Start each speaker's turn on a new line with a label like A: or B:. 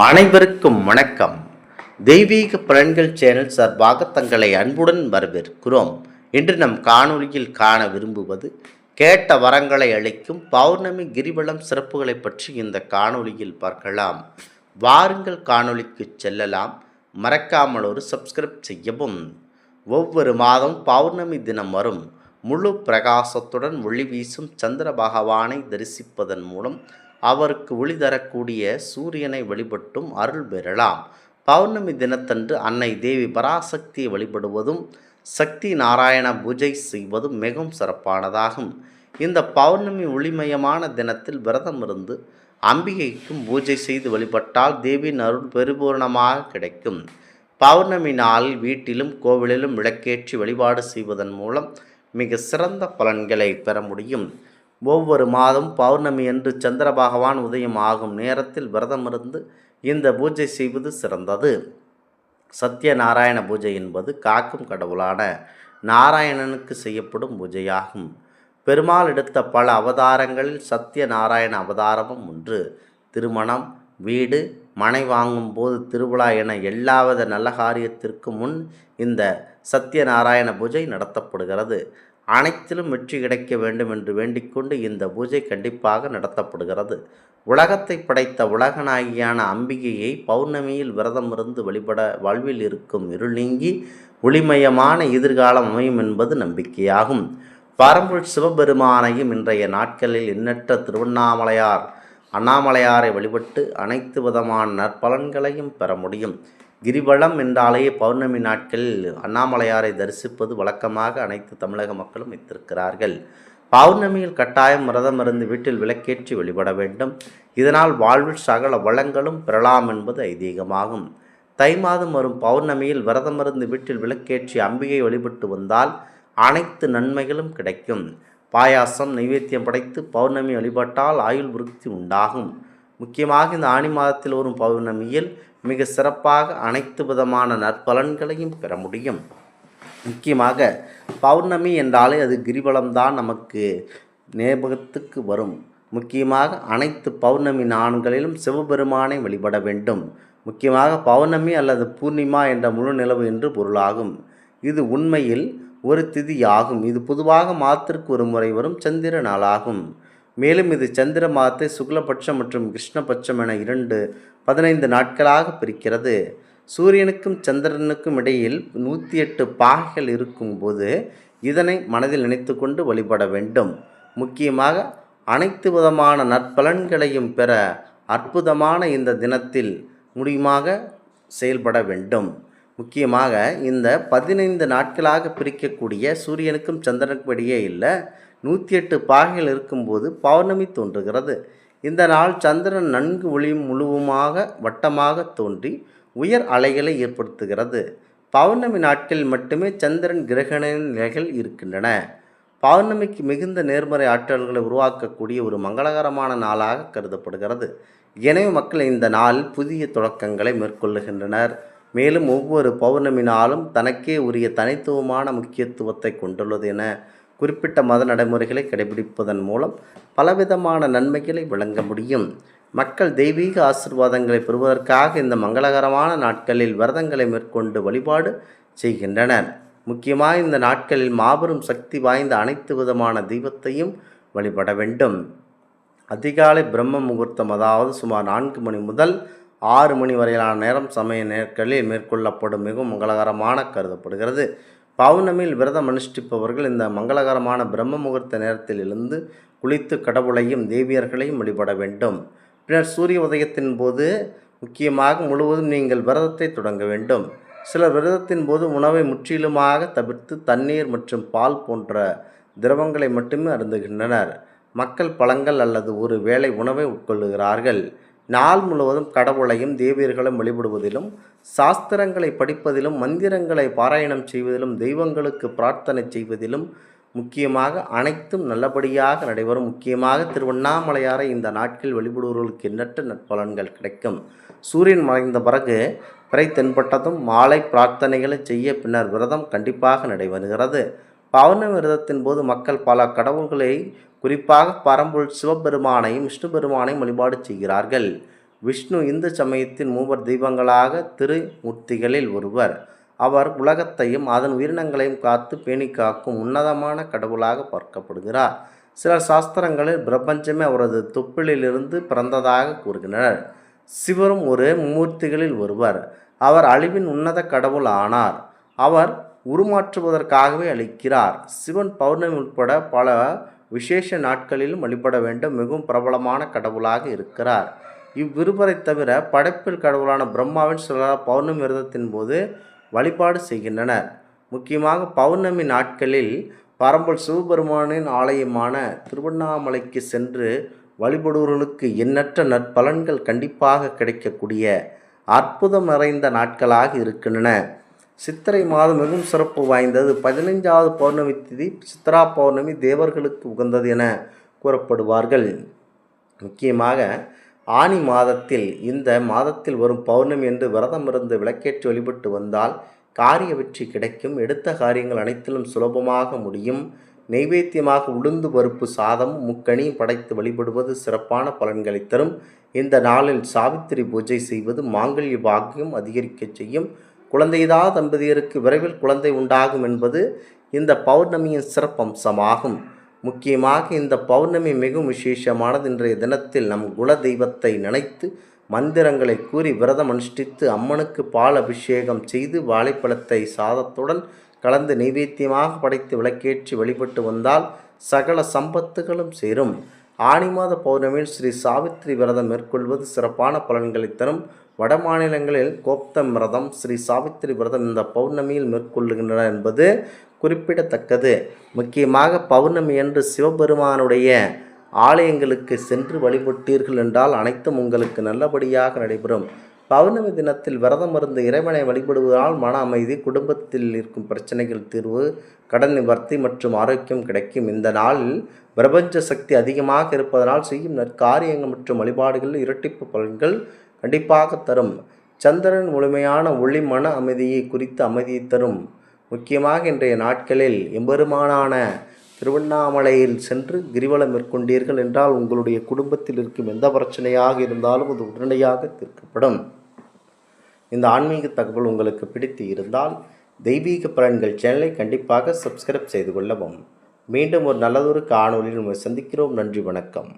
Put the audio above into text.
A: அனைவருக்கும் வணக்கம். தெய்வீக பலன்கள் சேனல் சார்பாக தங்களை அன்புடன் வரவேற்கிறோம். இன்று நம் காணொளியில் காண விரும்புவது கேட்ட வரங்களை அளிக்கும் பௌர்ணமி கிரிவலம் சிறப்புகளை பற்றி இந்த காணொளியில் பார்க்கலாம். வாருங்கள் காணொளிக்கு செல்லலாம். மறக்காமல் ஒரு சப்ஸ்கிரைப் செய்யவும். ஒவ்வொரு மாதம் பௌர்ணமி தினம் வரும். முழு பிரகாசத்துடன் ஒளி வீசும் சந்திர பகவானை தரிசிப்பதன் மூலம் அவருக்கு ஒளி தரக்கூடிய சூரியனை வழிபட்டும் அருள் பெறலாம். பௌர்ணமி தினத்தன்று அன்னை தேவி பராசக்தியை வழிபடுவதும் சக்தி நாராயண பூஜை செய்வதும் மிகவும் சிறப்பானதாகும். இந்த பௌர்ணமி ஒளிமயமான தினத்தில் விரதம் இருந்து அம்பிகைக்கும் பூஜை செய்து வழிபட்டால் தேவியின் அருள் பரிபூர்ணமாக கிடைக்கும். பௌர்ணமி நாளில் வீட்டிலும் கோவிலிலும் விளக்கேற்றி வழிபாடு செய்வதன் மூலம் மிக சிறந்த பலன்களை பெற முடியும். ஒவ்வொரு மாதம் பௌர்ணமி என்று சந்திர பகவான் உதயம் ஆகும் நேரத்தில் விரதமிருந்து இந்த பூஜை செய்வது சிறந்தது. சத்ய நாராயண பூஜை என்பது காக்கும் கடவுளான நாராயணனுக்கு செய்யப்படும் பூஜையாகும். பெருமாள் எடுத்த பல அவதாரங்களில் சத்ய நாராயண அவதாரமும் ஒன்று. திருமணம், வீடு, மனை வாங்கும் போது திருவிழா என எல்லாவித நல்ல காரியத்திற்கு முன் இந்த சத்யநாராயண பூஜை நடத்தப்படுகிறது. அனைத்திலும் வெற்றி கிடைக்க வேண்டும் என்று வேண்டிக்கொண்டு இந்த பூஜை கண்டிப்பாக நடத்தப்படுகிறது. உலகத்தை படைத்த உலகநாயகியான அம்பிகையை பௌர்ணமியில் விரதம் இருந்து வழிபட வாழ்வில் இருக்கும் இருள் நீங்கி ஒளிமயமான எதிர்காலம் அமையும் என்பது நம்பிக்கையாகும். பரம்பொருள் சிவபெருமானையும் இன்றைய நாட்களில் எண்ணற்ற அண்ணாமலையாரை வழிபட்டு அனைத்து விதமான நற்பலன்களையும் பெற முடியும். கிரிவலம் என்றாலே பௌர்ணமி நாட்களில் அண்ணாமலையாரை தரிசிப்பது வழக்கமாக அனைத்து தமிழக மக்களும் வைத்திருக்கிறார்கள். பௌர்ணமியில் கட்டாயம் விரதமிருந்து வீட்டில் விளக்கேற்றி வழிபட வேண்டும். இதனால் வாழ்வில் சகல வளங்களும் பெறலாம் என்பது ஐதீகமாகும். தை மாதம் வரும் பௌர்ணமியில் விரதமிருந்து வீட்டில் விளக்கேற்றி அம்பிகை வழிபட்டு வந்தால் அனைத்து நன்மைகளும் கிடைக்கும். பாயாசம் நைவேத்தியம் படைத்து பௌர்ணமி வழிபட்டால் ஆயுள் விருத்தி உண்டாகும். முக்கியமாக இந்த ஆனி மாதத்தில் வரும் பௌர்ணமியில் மிக சிறப்பாக அனைத்து விதமான நற்பலன்களையும் பெற முடியும். முக்கியமாக பௌர்ணமி என்றாலே அது கிரிவலம்தான் நமக்கு ஞாபகத்துக்கு வரும். முக்கியமாக அனைத்து பௌர்ணமி நாட்களிலும் சிவபெருமானை வழிபட வேண்டும். முக்கியமாக பௌர்ணமி அல்லது பூர்ணிமா என்ற முழு நிலவு என்று பொருளாகும். இது உண்மையில் ஒரு திதியாகும். இது பொதுவாக மாதத்திற்கு ஒரு முறை வரும் சந்திர நாளாகும். மேலும் இது சந்திர மாதத்தை சுக்லபட்சம் மற்றும் கிருஷ்ணபட்சம் என 15 நாட்களாக பிரிக்கிறது. சூரியனுக்கும் சந்திரனுக்கும் இடையில் 108 பாகைகள் இருக்கும்போது இதனை மனதில் நினைத்து கொண்டு வழிபட வேண்டும். முக்கியமாக அனைத்து விதமான நற்பலன்களையும் பெற அற்புதமான இந்த தினத்தில் முடியுமாக செயல்பட வேண்டும். முக்கியமாக இந்த 15 நாட்களாக பிரிக்கக்கூடிய சூரியனுக்கும் சந்திரனுக்கும் இடையே இல்லை 108 பாகைகள் இருக்கும்போது பௌர்ணமி தோன்றுகிறது. இந்த நாள் சந்திரன் நன்கு ஒளியும் முழுவதுமாக வட்டமாக தோன்றி உயர் அலைகளை ஏற்படுத்துகிறது. பௌர்ணமி நாட்களில் மட்டுமே சந்திரன் கிரகண நிலைகள் இருக்கின்றன. பௌர்ணமிக்கு மிகுந்த நேர்மறை ஆற்றல்களை உருவாக்கக்கூடிய ஒரு மங்களகரமான நாளாக கருதப்படுகிறது. எனவே மக்கள் இந்த நாளில் புதிய தொடக்கங்களை மேற்கொள்ளுகின்றனர். மேலும் ஒவ்வொரு பௌர்ணமி நாளும் தனக்கே உரிய தனித்துவமான முக்கியத்துவத்தை கொண்டுள்ளது என குறிப்பிட்ட மத நடைமுறைகளை கடைபிடிப்பதன் மூலம் பலவிதமான நன்மைகளை வழங்க முடியும். மக்கள் தெய்வீக ஆசீர்வாதங்களை பெறுவதற்காக இந்த மங்களகரமான நாட்களில் விரதங்களை மேற்கொண்டு வழிபாடு செய்கின்றனர். முக்கியமாக இந்த நாட்களில் மாபெரும் சக்தி வாய்ந்த அனைத்து விதமான தெய்வத்தையும் வழிபட வேண்டும். அதிகாலை பிரம்ம முகூர்த்தம், அதாவது சுமார் 4 மணி முதல் 6 மணி வரையிலான நேரம் சமய நேரங்களில் மேற்கொள்ளப்படும் மிகவும் மங்களகரமான கருதப்படுகிறது. பௌர்ணமியில் விரதம் அனுஷ்டிப்பவர்கள் இந்த மங்களகரமான பிரம்ம முகூர்த்த நேரத்தில் எழுந்து குளித்து கடவுளையும் தேவியர்களையும் வழிபட வேண்டும். பின்னர் சூரிய உதயத்தின் போது முக்கியமாக முழுவதும் நீங்கள் விரதத்தை தொடங்க வேண்டும். சிலர் விரதத்தின் போது உணவை முற்றிலுமாக தவிர்த்து தண்ணீர் மற்றும் பால் போன்ற திரவங்களை மட்டுமே அருந்துகின்றனர். மக்கள் பழங்கள் அல்லது ஒரு வேளை உணவை உட்கொள்ளுகிறார்கள். நாள் முழுவதும் கடவுளையும் தேவியர்களும் வழிபடுவதிலும் சாஸ்திரங்களை படிப்பதிலும் மந்திரங்களை பாராயணம் செய்வதிலும் தெய்வங்களுக்கு பிரார்த்தனை செய்வதிலும் முக்கியமாக அனைத்தும் நல்லபடியாக நடைபெறும். முக்கியமாக திருவண்ணாமலையாரை இந்த நாட்களில் வழிபடுபவர்களுக்கு எண்ணற்ற நற்பலன்கள் கிடைக்கும். சூரியன் மறைந்த பிறகு பிறை தென்பட்டதும் மாலை பிரார்த்தனைகளை செய்ய பின்னர் விரதம் கண்டிப்பாக நடைபெறுகிறது. பௌர்ணமி விரதத்தின் போது மக்கள் பல கடவுள்களை குறிப்பாக பரம்பொருள் சிவபெருமானையும் விஷ்ணு பெருமானையும் வழிபாடு செய்கிறார்கள். விஷ்ணு இந்து சமயத்தின் மூவர் தெய்வங்களாக திருமூர்த்திகளில் ஒருவர். அவர் உலகத்தையும் அதன் உயிரினங்களையும் காத்து பேணி காக்கும் உன்னதமான கடவுளாக பார்க்கப்படுகிறார். சில சாஸ்திரங்களில் பிரபஞ்சமே அவரது தொப்புளிலிருந்து பிறந்ததாக கூறுகின்றனர். சிவரும் ஒரு மும்மூர்த்திகளில் ஒருவர். அவர் அழிவின் உன்னத கடவுள் ஆனார். அவர் உருமாற்றுவதற்காகவே அளிக்கிறார். சிவன் பௌர்ணமி உட்பட பல விசேஷ நாட்களிலும் வழிபட வேண்டும் மிகவும் பிரபலமான கடவுளாக இருக்கிறார். இவ்விருவரை தவிர படைப்பில் கடவுளான பிரம்மாவின் சிலர் பௌர்ணமி விரதத்தின் போது வழிபாடு செய்கின்றனர். முக்கியமாக பௌர்ணமி நாட்களில் பரம்பொருள் சிவபெருமானின் ஆலயமான திருவண்ணாமலைக்கு சென்று வழிபடுவர்களுக்கு எண்ணற்ற நற்பலன்கள் கண்டிப்பாக கிடைக்கக்கூடிய அற்புதம் நிறைந்த நாட்களாக இருக்கின்றன. சித்திரை மாதம் மிகவும் சிறப்பு வாய்ந்தது. 15வது பௌர்ணமி திதி சித்ரா பௌர்ணமி தேவர்களுக்கு உகந்தது என கூறப்படுவார்கள். முக்கியமாக ஆனி மாதத்தில் இந்த மாதத்தில் வரும் பௌர்ணமி என்று விரதமிருந்து விளக்கேற்றி வழிபட்டு வந்தால் காரிய வெற்றி கிடைக்கும். எடுத்த காரியங்கள் அனைத்திலும் சுலபமாக முடியும். நெய்வேத்தியமாக உளுந்து பருப்பு சாதமும் முக்கணியும் படைத்து வழிபடுவது சிறப்பான பலன்களை தரும். இந்த நாளில் சாவித்திரி பூஜை செய்வது மாங்கல்ய பாக்கியம் அதிகரிக்க செய்யும். குழந்தைதா தம்பதியருக்கு விரைவில் குழந்தை உண்டாகும் என்பது இந்த பௌர்ணமியின் சிறப்பம்சமாகும். முக்கியமாக இந்த பௌர்ணமி மிகவும் விசேஷமானது. இன்றைய தினத்தில் நம் குல தெய்வத்தை நினைத்து மந்திரங்களை கூறி விரதம் அனுஷ்டித்து அம்மனுக்கு பால் அபிஷேகம் செய்து வாழைப்பழத்தை சாதத்துடன் கலந்து நைவேத்தியமாக படைத்து விளக்கேற்றி வழிபட்டு வந்தால் சகல சம்பத்துகளும் சேரும். ஆனி மாத பௌர்ணமியில் ஸ்ரீ சாவித்திரி விரதம் மேற்கொள்வது சிறப்பான பலன்களை தரும். வட மாநிலங்களில் கோப்தம் விரதம், ஸ்ரீ சாவித்திரி விரதம் இந்த பௌர்ணமியில் மேற்கொள்ளுகின்றனர் என்பது குறிப்பிடத்தக்கது. முக்கியமாக பௌர்ணமி அன்று சிவபெருமானுடைய ஆலயங்களுக்கு சென்று வழிபட்டீர்கள் என்றால் அனைத்தும் உங்களுக்கு நல்லபடியாக நடைபெறும். பௌர்ணமி தினத்தில் விரதம் இருந்து இறைவனை வழிபடுவதால் மன அமைதி, குடும்பத்தில் இருக்கும் பிரச்சனைகள் தீர்வு, கடன் நிவர்த்தி மற்றும் ஆரோக்கியம் கிடைக்கும். இந்த நாளில் பிரபஞ்ச சக்தி அதிகமாக இருப்பதனால் செய்யும் நற்காரியங்கள் மற்றும் வழிபாடுகளில் இரட்டிப்பு பலன்கள் கண்டிப்பாக தரும். சந்திரன் முழுமையான ஒளி மன அமைதியை குறித்து அமைதியை தரும். முக்கியமாக இன்றைய நாட்களில் எம்பெருமானான திருவண்ணாமலையில் சென்று கிரிவலம் மேற்கொண்டீர்கள் என்றால் உங்களுடைய குடும்பத்தில் இருக்கும் எந்த பிரச்சனையாக இருந்தாலும் அது உடனடியாக தீர்க்கப்படும். இந்த ஆன்மீக தகவல் உங்களுக்கு பிடித்து இருந்தால் தெய்வீக பலன்கள் சேனலை கண்டிப்பாக சப்ஸ்கிரைப் செய்து கொள்ளவும். மீண்டும் ஒரு நல்லதொரு காணொலியில் உங்களை சந்திக்கிறோம். நன்றி, வணக்கம்.